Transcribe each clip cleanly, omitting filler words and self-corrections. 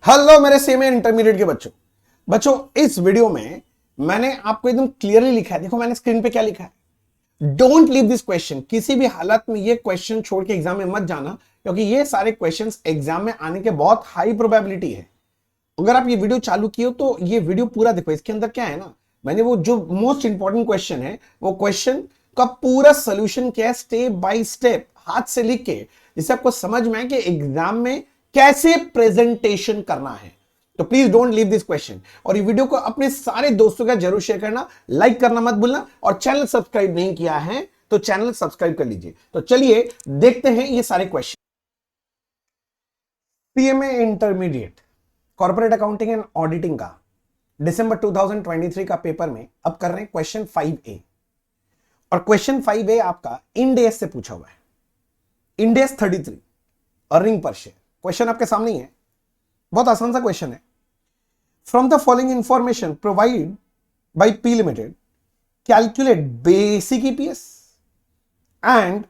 Hello मेरे semi intermediate के बच्चों इस वीडियो में मैंने आपको एकदम क्लियरली लिखा है। देखो मैंने स्क्रीन पे क्या लिखा है, डोंट लीव दिस क्वेश्चन। किसी भी हालत में ये क्वेश्चन छोड़ के एग्जाम में मत जाना, क्योंकि ये सारे क्वेश्चंस एग्जाम में आने के बहुत हाई प्रोबेबिलिटी है। अगर आप ये वीडियो चालू किए हो तो ये वीडियो पूरा देखो। इसके अंदर क्या है ना, मैंने वो जो मोस्ट इंपॉर्टेंट क्वेश्चन है वो क्वेश्चन का पूरा सोल्यूशन क्या है, स्टेप बाय स्टेप हाथ से लिख के, जिससे आपको समझ में आए कि एग्जाम में कैसे प्रेजेंटेशन करना है। तो please don't leave this question, और ये वीडियो को अपने सारे दोस्तों का जरूर शेयर करना, लाइक करना मत भूलना, और चैनल सब्सक्राइब नहीं किया है तो चैनल सब्सक्राइब कर लीजिए। तो चलिए देखते हैं ये सारे question. CMA intermediate corporate accounting and auditing का दिसंबर 2023 का पेपर में अब कर रहे हैं क्वेश्चन 5A। और क्वेश्चन 5A आपका इंडेस से पूछा हुआ है। Ind AS 33 earning per share. Question आपके सामने ही है, बहुत आसान सा क्वेश्चन है। From the following information provided by P limited calculate basic EPS and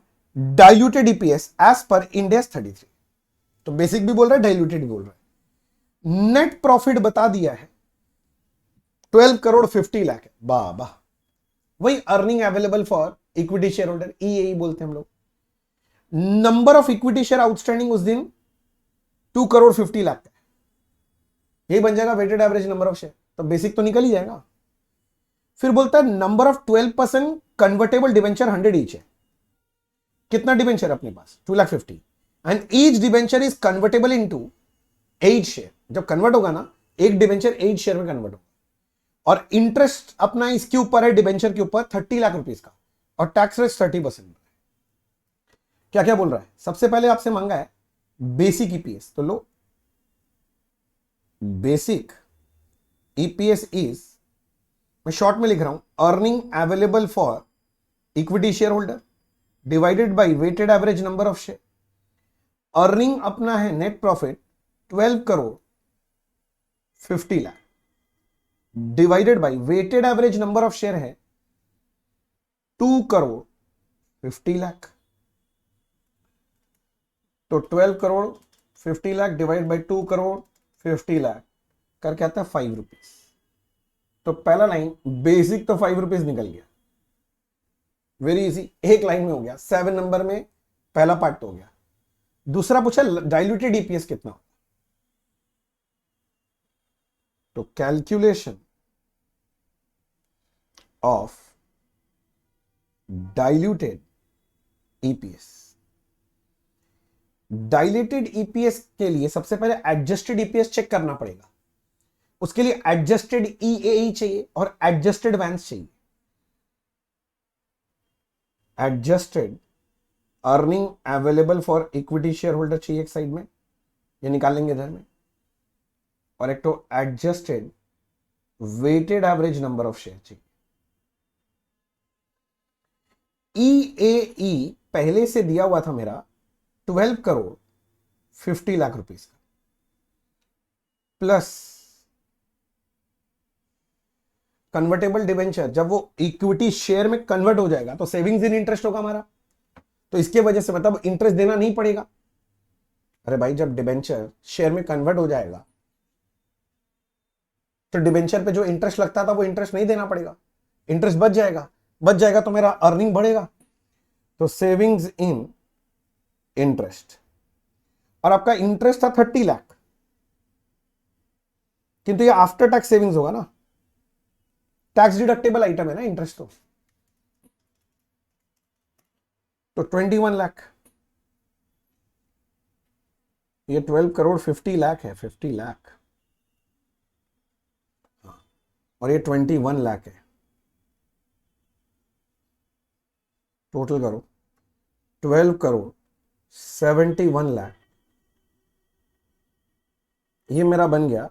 diluted EPS as per Ind AS 33। तो बेसिक भी बोल रहा है, डाइल्यूटेड भी बोल रहा है। नेट प्रॉफिट बता दिया है 12 करोड़ 50 लाख है। वाह, वही earning available for equity share holder, ईएई बोलते हैं हम लोग। Number of equity share outstanding उस दिन 2 करोड़ 50 लाख का, यही बन जाएगा weighted average number of share. तो बेसिक तो निकल ही जाएगा। फिर बोलता है number of 12% convertible debenture 100 each है। कितना डिवेंचर अपने पास? 2,50,000 and each debenture is convertible into 8 share. जब कन्वर्ट होगा ना, एक डिवेंचर 8 शेयर में कन्वर्ट होगा। और इंटरेस्ट अपना इसके ऊपर है, डिवेंचर के ऊपर 30 लाख रुपीस का, और टैक्स रेट 30%। क्या क्या बोल रहा है? सबसे पहले आपसे मांगा है बेसिक ईपीएस, तो लो बेसिक ईपीएस इज, मैं शॉर्ट में लिख रहा हूं, earning available for equity share holder divided by weighted average number of share. Earning अपना है net profit 12 crore 50 lakh divided by weighted average number of share है 2 करोड़ 50 लाख। तो 12 करोड़ 50 लाख डिवाइड बाय 2 करोड़ 50 लाख करके आता है 5 रुपीज। तो पहला लाइन बेसिक तो 5 रुपीज निकल गया, वेरी इजी, एक लाइन में हो गया। 7 नंबर में पहला पार्ट तो हो गया। दूसरा पूछा डाइल्यूटेड ईपीएस कितना होगा, तो calculation of diluted EPS. Diluted EPS के लिए सबसे पहले एडजस्टेड ईपीएस चेक करना पड़ेगा। उसके लिए एडजस्टेड ईएई चाहिए और एडजस्टेड वैंस चाहिए। Adjusted earning available for equity share holder चाहिए एक साइड में, ये निकाल लेंगे इधर में। और एक तो adjusted weighted average number of share चाहिए। ईएई पहले से दिया हुआ था मेरा 12 करोड़ 50 लाख रुपीस का, प्लस कन्वर्टेबल डिवेंचर, जब वो इक्विटी शेयर में कन्वर्ट हो जाएगा तो सेविंग्स इन इंटरेस्ट होगा हमारा, तो इसके वजह से मतलब इंटरेस्ट देना नहीं पड़ेगा। अरे भाई, जब डिवेंचर शेयर में कन्वर्ट हो जाएगा तो डिवेंचर पे जो इंटरेस्ट लगता था वो इंटरेस्ट नहीं देना पड़ेगा, इंटरेस्ट बच जाएगा तो मेरा अर्निंग बढ़ेगा। तो सेविंग्स इन इंटरेस्ट, और आपका इंटरेस्ट था 30 लाख, किंतु ये आफ्टर टैक्स सेविंग्स होगा ना, टैक्स डिडक्टेबल आइटम है ना इंटरेस्ट। तो 21 लाख, ये 12 करोड़ 50 लाख है, 50 लाख, और ये 21 लाख है। टोटल करो 12 करोड़ 71 लाख, ये मेरा बन गया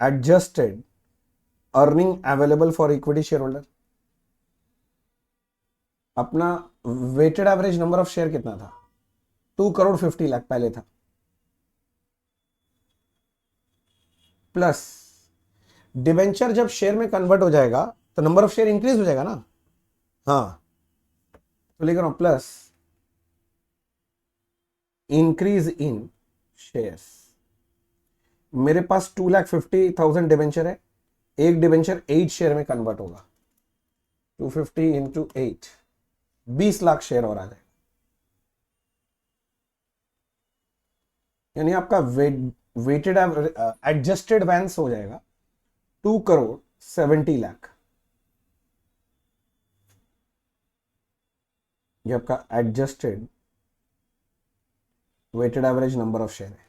adjusted earning available for equity share holder. अपना weighted average number of share कितना था? 2 करोड़ 50 लाख पहले था, प्लस डिवेंचर जब शेयर में कन्वर्ट हो जाएगा तो नंबर ऑफ शेयर इंक्रीज हो जाएगा ना। हाँ, तो लिख रहा हूं प्लस इंक्रीज इन शेयर्स मेरे पास 2,50,000 डिवेंचर है, एक डिवेंचर 8 शेयर में कन्वर्ट होगा, 250 इंटू 8, 20 लाख शेयर और आ जाएगा। यानी आपका वेटेड एडजस्टेड वैंस हो जाएगा 2,70,00,000। ये आपका adjusted weighted average number of share है।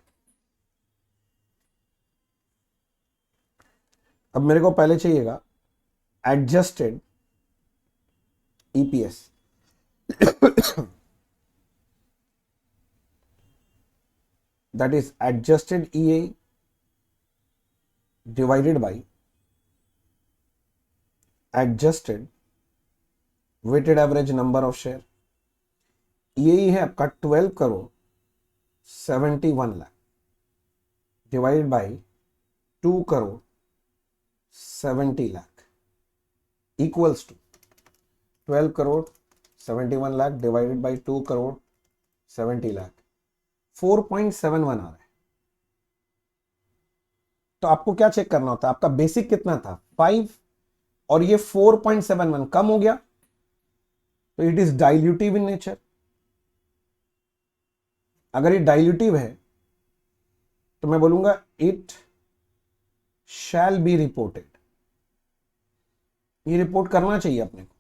अब मेरे को पहले चाहिएगा adjusted EPS. that is adjusted EA divided by adjusted weighted average number of share। EA है आपका 12,71,00,000 divided by 2,70,00,000 equals to 12,71,00,000 divided by 2,70,00,000, 4.71 आ रहा है। तो आपको क्या चेक करना होता है, आपका बेसिक कितना था 5 और ये 4.71 कम हो गया, तो it is dilutive in nature. अगर ये डाइल्यूटिव है तो मैं बोलूंगा इट शैल बी रिपोर्टेड। ये रिपोर्ट करना चाहिए अपने को।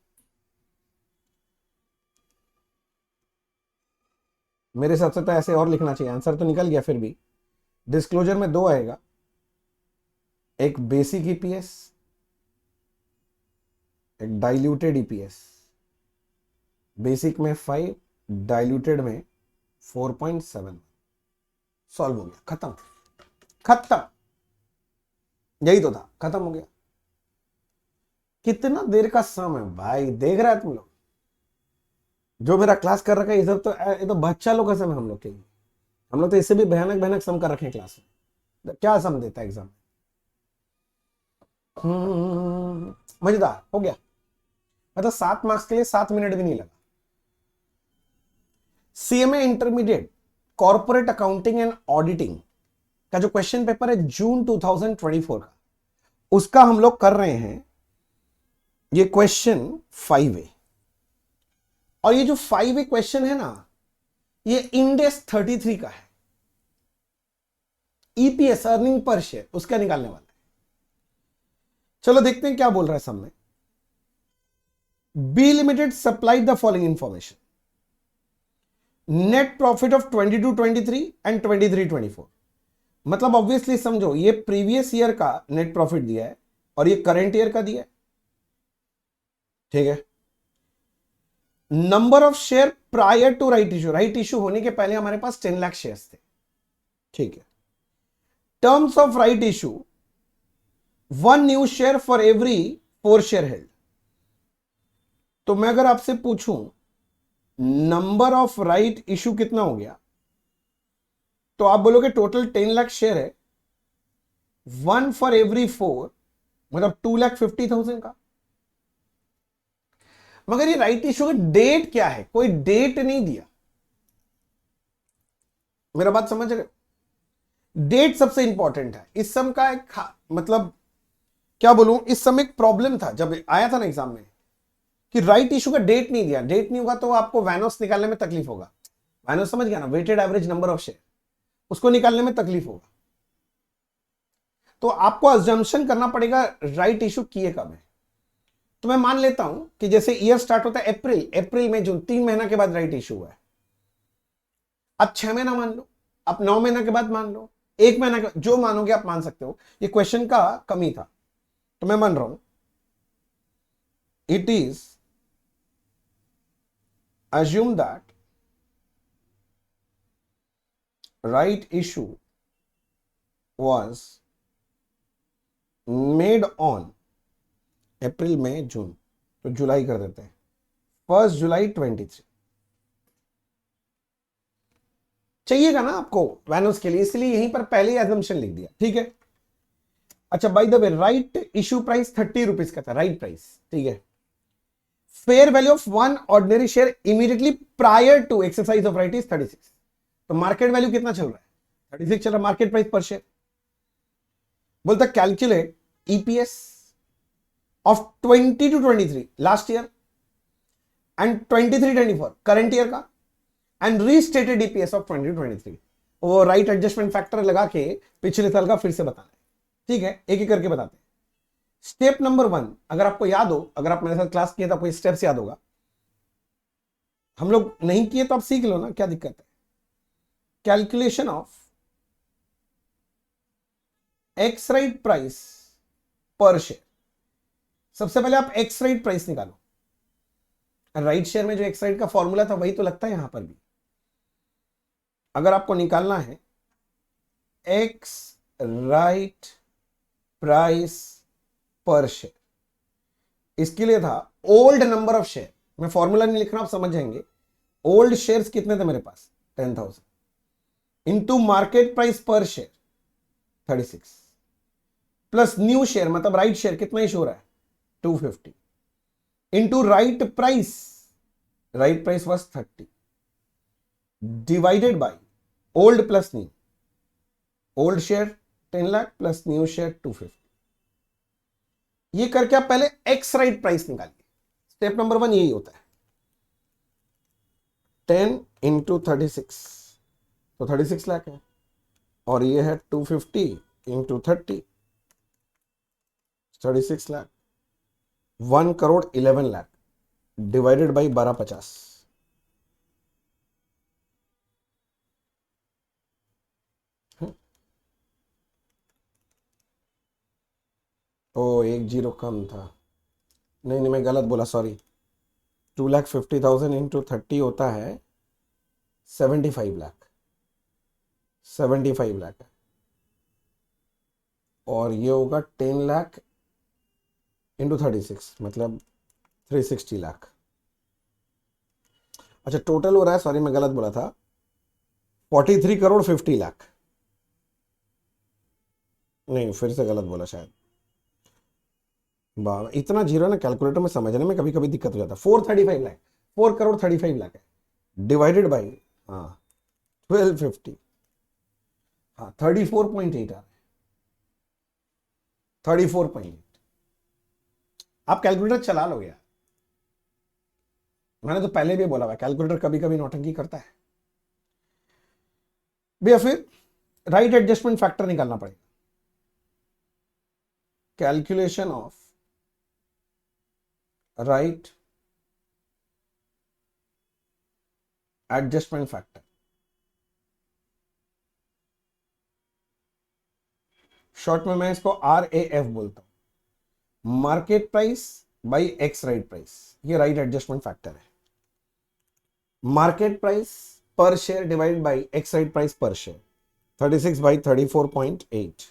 मेरे हिसाब से तो ऐसे और लिखना चाहिए, आंसर तो निकल गया। फिर भी डिस्क्लोजर में 2 आएगा, एक बेसिक ईपीएस, एक डाइल्यूटेड ईपीएस। बेसिक में 5, डाइल्यूटेड में 4.7। सॉल्व हो गया, खत्म खत्म, यही तो था, खत्म हो गया। कितना देर का सम है भाई, देख रहा है तुम लोग? जो मेरा क्लास कर रखा है ये तो बच्चा लोग का सम है हम लोग के लिए। हम लोग तो इससे भी भयानक भयानक सम कर रखे हैं क्लास में। क्या सम देता है एग्जाम? मजेदार हो गया। मतलब 7 मार्क्स के लिए 7 मिनट भी नहीं लगा। CMA intermediate corporate accounting and auditing का जो क्वेश्चन पेपर है जून 2024 का, उसका हम लोग कर रहे हैं ये क्वेश्चन 5A। और ये जो 5A क्वेश्चन है ना, ये इंडेस 33 का है। ईपीएस अर्निंग पर शेयर उसका निकालने वाला है। चलो देखते हैं क्या बोल रहा है सामने। B limited supplied the following information, net profit of 22-23 and 23-24। मतलब ऑब्वियसली समझो ये प्रीवियस ईयर का नेट प्रॉफिट दिया है और ये करंट ईयर का दिया है, ठीक है। Number of share prior to right issue, right issue होने के पहले हमारे पास 10 लाख शेयर्स थे, ठीक है। Terms of right issue 1 new share for every 4 share held. तो मैं अगर आपसे पूछूं नंबर ऑफ राइट इशू कितना हो गया, तो आप बोलोगे टोटल 10 लाख शेयर है, 1 फॉर एवरी 4 मतलब 2,50,000 का। मगर ये राइट इशू का डेट क्या है? कोई डेट नहीं दिया। मेरा बात समझ रहे? डेट सबसे इंपॉर्टेंट है इस सम का। एक मतलब क्या बोलूं, इस सम एक प्रॉब्लम था जब आया था ना एग्जाम में कि राइट इशू का डेट नहीं दिया। डेट नहीं होगा तो आपको वैनोस निकालने में तकलीफ होगा। वैनोस समझ गया ना, weighted average number of share, उसको निकालने में तकलीफ होगा। तो आपको अजम्पशन करना पड़ेगा राइट इशू किए कब है। तो मैं मान लेता हूं कि जैसे ईयर स्टार्ट होता है अप्रैल में जून, 3 महीना के बाद राइट इशू हुआ है। अब 6 महीना मान लो, अब 9 महीना के बाद मान लो, 1 महीना के, जो मानोगे आप मान सकते हो। ये क्वेश्चन का कमी था तो मैं मान रहा हूं it is assume that right issue was made on अप्रैल में जून, तो जुलाई कर देते हैं, 1 जुलाई 23 चाहिएगा ना आपको वैनोस के लिए, इसलिए यहीं पर पहले ही एजम्पशन लिख दिया, ठीक है। अच्छा by the way right issue price 30 rupees का था, राइट प्राइस, ठीक है। Fair value of 1 ordinary share immediately prior to exercise of right is 36। तो मार्केट वैल्यू कितना चल रहा है? 36 चल रहा है मार्केट प्राइस पर शेयर। बोलता calculate EPS of 20 to 23 last year and 23-24 current year का एंड रीस्टेटेड ईपीएस ऑफ 2023। वो राइट एडजस्टमेंट फैक्टर लगा के पिछले साल का फिर से बताना है। ठीक है, एक एक करके बताते हैं। स्टेप नंबर 1, अगर आपको याद हो, अगर आप मेरे साथ क्लास किए तो आपको स्टेप्स याद होगा। हम लोग नहीं किए तो आप सीख लो ना, क्या दिक्कत है। Calculation of x right price पर शेयर। सबसे पहले आप एक्स राइट प्राइस निकालो। राइट शेयर में जो एक्स राइट का फॉर्मूला था वही तो लगता है यहां पर भी। अगर आपको निकालना है एक्स राइट प्राइस पर शेयर, इसके लिए था ओल्ड नंबर ऑफ शेयर। मैं फॉर्मूला नहीं लिख रहा, आप समझ जाएंगे। ओल्ड शेयर्स कितने थे मेरे पास 10,000 इंटू मार्केट प्राइस पर शेयर 36 प्लस न्यू शेयर मतलब राइट शेयर कितना इशू हो रहा है 250 into right price was 30 divided by old plus new. Old share 10 lakh plus new share 250। ये करके आप पहले एक्स राइट प्राइस निकालिए। स्टेप नंबर 1 यही होता है। 10 इंटू 36 तो 36 लाख है, और ये है 250 into 30 36 lakh. 1 crore 11 lakh divided by 1250। ओ एक जीरो कम था, नहीं मैं गलत बोला, सॉरी। 2,50,000 इंटू 30 होता है 75 लाख। 75 लाख है, और ये होगा 10 लाख इंटू 36 मतलब 360 लाख। अच्छा टोटल हो रहा है, सॉरी मैं गलत बोला था, 43 करोड़ 50 लाख। नहीं फिर से गलत बोला शायद। इतना जीरो ना कैलकुलेटर में समझने में कभी कभी दिक्कत हो जाता है। 435 लाख, 4 करोड़ 35 लाख है डिवाइडेड बाई 1250। 34.8 आ रहा है। 34.8। आप कैलकुलेटर चला लोगे यार, मैंने तो पहले भी बोला हुआ कैलकुलेटर कभी कभी नौटंकी करता है भैया। फिर राइट एडजस्टमेंट फैक्टर निकालना पड़ेगा। Calculation of right adjustment factor, short में मैं इसको RAF बोलता हूं, market price by x right price. ये राइट एडजस्टमेंट फैक्टर है। मार्केट प्राइस पर share divide by x right price पर शेयर 36 बाई 34.8।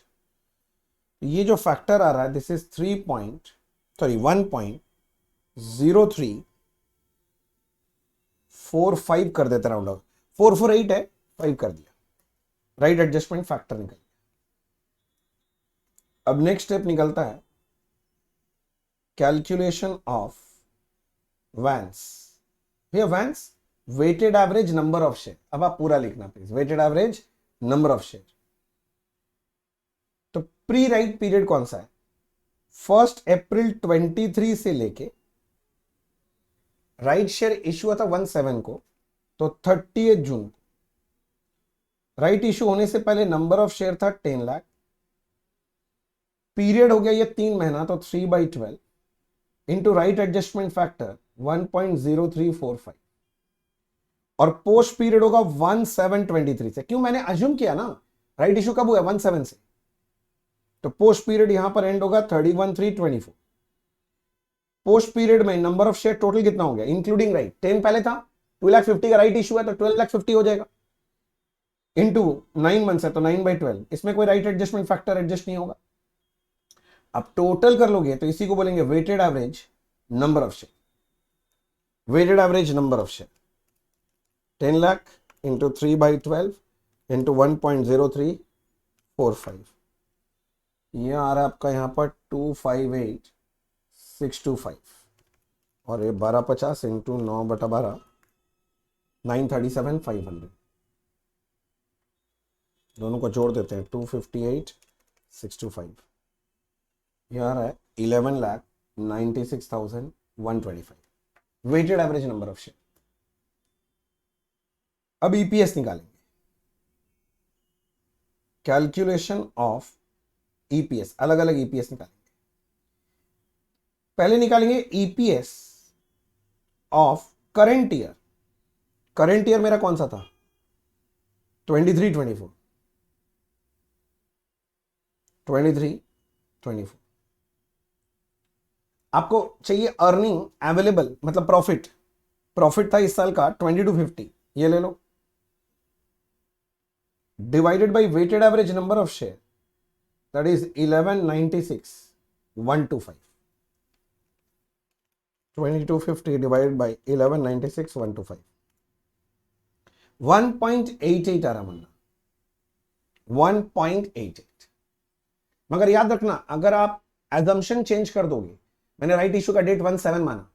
ये जो फैक्टर आ रहा है दिस इज 1.0345 कर देते राउंड ऑफ। 448 है, 5 कर दिया। राइट एडजस्टमेंट फैक्टर निकल। अब नेक्स्ट स्टेप निकलता है कैलकुलेशन ऑफ वैंस। भैया वैंस weighted average number of share. अब आप पूरा लिखना please, weighted average number of share. तो प्री राइट पीरियड कौन सा है 1 अप्रैल 23 से लेके राइट शेयर इशू हुआ था 17 को, तो 30 जून को। राइट इशू होने से पहले नंबर ऑफ शेयर था 10 लाख। पीरियड हो गया ये 3 महीना, तो 3/12 इंटू राइट एडजस्टमेंट फैक्टर 1.0345, और पोस्ट पीरियड होगा 1723 से। क्यों मैंने अज्यूम किया ना राइट इशू कब हुआ 17 से, तो पोस्ट पीरियड यहां पर एंड होगा 31/3/24। पोस्ट पीरियड में नंबर ऑफ शेयर टोटल कितना हो गया इंक्लूडिंग राइट, 10 पहले था, 2,50,000 का राइट इशू है तो 12,50,000 हो जाएगा, इंटू 9 मंथ्स है तो 9/12। इसमें कोई राइट एडजस्टमेंट फैक्टर एडजस्ट नहीं होगा। अब टोटल कर लोगे तो इसी को बोलेंगे weighted average number of share. Weighted average number of share 10 lakh into 3/12 into 1.0345। ये आ रहा है आपका यहां पर 258,625, और ये 1250 इंटू 9/12 937,500। दोनों को जोड़ देते हैं 258 625 यहाँ है 11,96,125 weighted average number of share. अब ईपीएस निकालेंगे, कैलकुलेशन ऑफ ईपीएस, अलग अलग ईपीएस निकालेंगे। पहले निकालेंगे EPS of current year. Current year मेरा कौन सा था? 23, 24, 23, 24। आपको चाहिए अर्निंग अवेलेबल, मतलब प्रॉफिट। प्रॉफिट था इस साल का 2250, ये ले लो, divided by weighted average number of share, that is 1196,125। 2250 divided by 1196,125, 1.88 आ रहा मन्ना, 1.88। मगर याद रखना, अगर आप एजम्पशन चेंज कर दोगे, मैंने राइट इशू का डेट 17 माना,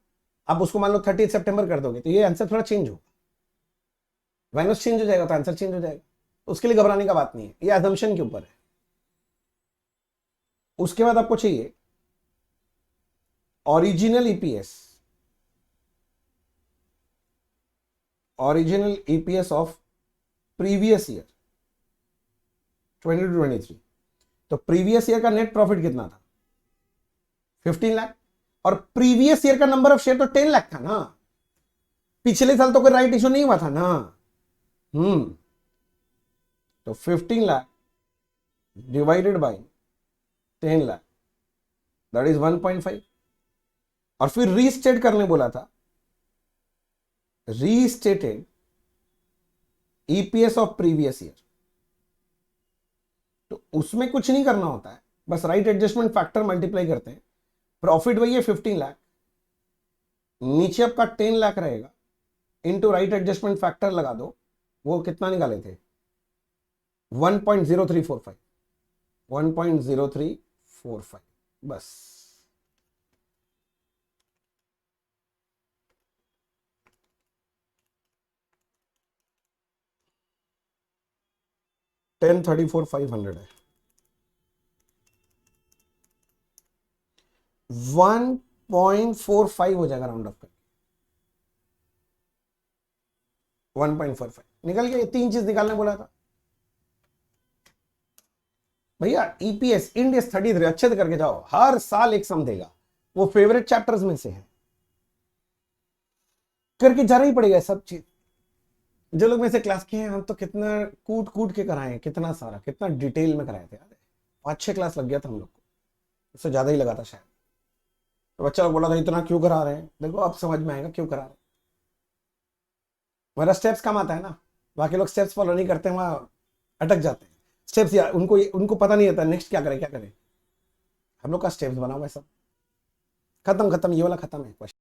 आप उसको मान लो 30 सितंबर कर दोगे, तो ये आंसर थोड़ा चेंज होगा, वाइनस चेंज हो जाएगा तो आंसर चेंज हो जाएगा। उसके लिए घबराने का बात नहीं है, ये एजम्पशन के ऊपर है। उसके बाद आपको चाहिए original EPS, original EPS of previous year 22-23। तो प्रीवियस ईयर का नेट प्रॉफिट कितना था? 15 लाख। और प्रीवियस ईयर का नंबर ऑफ शेयर तो 10 लाख था ना, पिछले साल तो कोई राइट इशू नहीं हुआ था ना। तो 15 lakh divided bye 10 lakh, that is 1.5। और फिर रीस्टेट करने बोला था, restated EPS of previous year. तो उसमें कुछ नहीं करना होता है, बस राइट एडजस्टमेंट फैक्टर मल्टीप्लाई करते हैं। प्रॉफिट वही है 15 लाख, नीचे आपका 10 लाख रहेगा, इनटू राइट एडजस्टमेंट फैक्टर लगा दो, वो कितना निकाले थे? 1.0345, 1.0345, बस। $10,34,500 है। 1.45 हो जाएगा राउंड ऑफ करके, 1.45 निकल गया। ये तीन चीज निकालने बोला था भैया। ईपीएस इंड एस 33 अच्छे से करके जाओ, हर साल एक सम देगा, वो फेवरेट चैप्टर्स में से है, करके जाना ही पड़ेगा सब चीज। जो लोग में से क्लास के हैं, हम तो कितना कूट कूट के कराए, कितना सारा, कितना डिटेल में कराए थे यार। 5-6 क्लास लग गया था हम लोग को, इससे ज्यादा ही लगा था शायद। तो बच्चा बोला था इतना क्यों करा रहे हैं, देखो अब समझ में आएगा क्यों करा रहे हैं। मेरा स्टेप्स कम आता है ना, बाकी लोग स्टेप्स फॉलो नहीं करते, वहां अटक जाते हैं स्टेप्स, या उनको पता नहीं रहता नेक्स्ट क्या करे क्या करे। हम लोग का स्टेप्स बना हुआ है सब, खत्म, ये वाला खत्म है क्वेश्चन।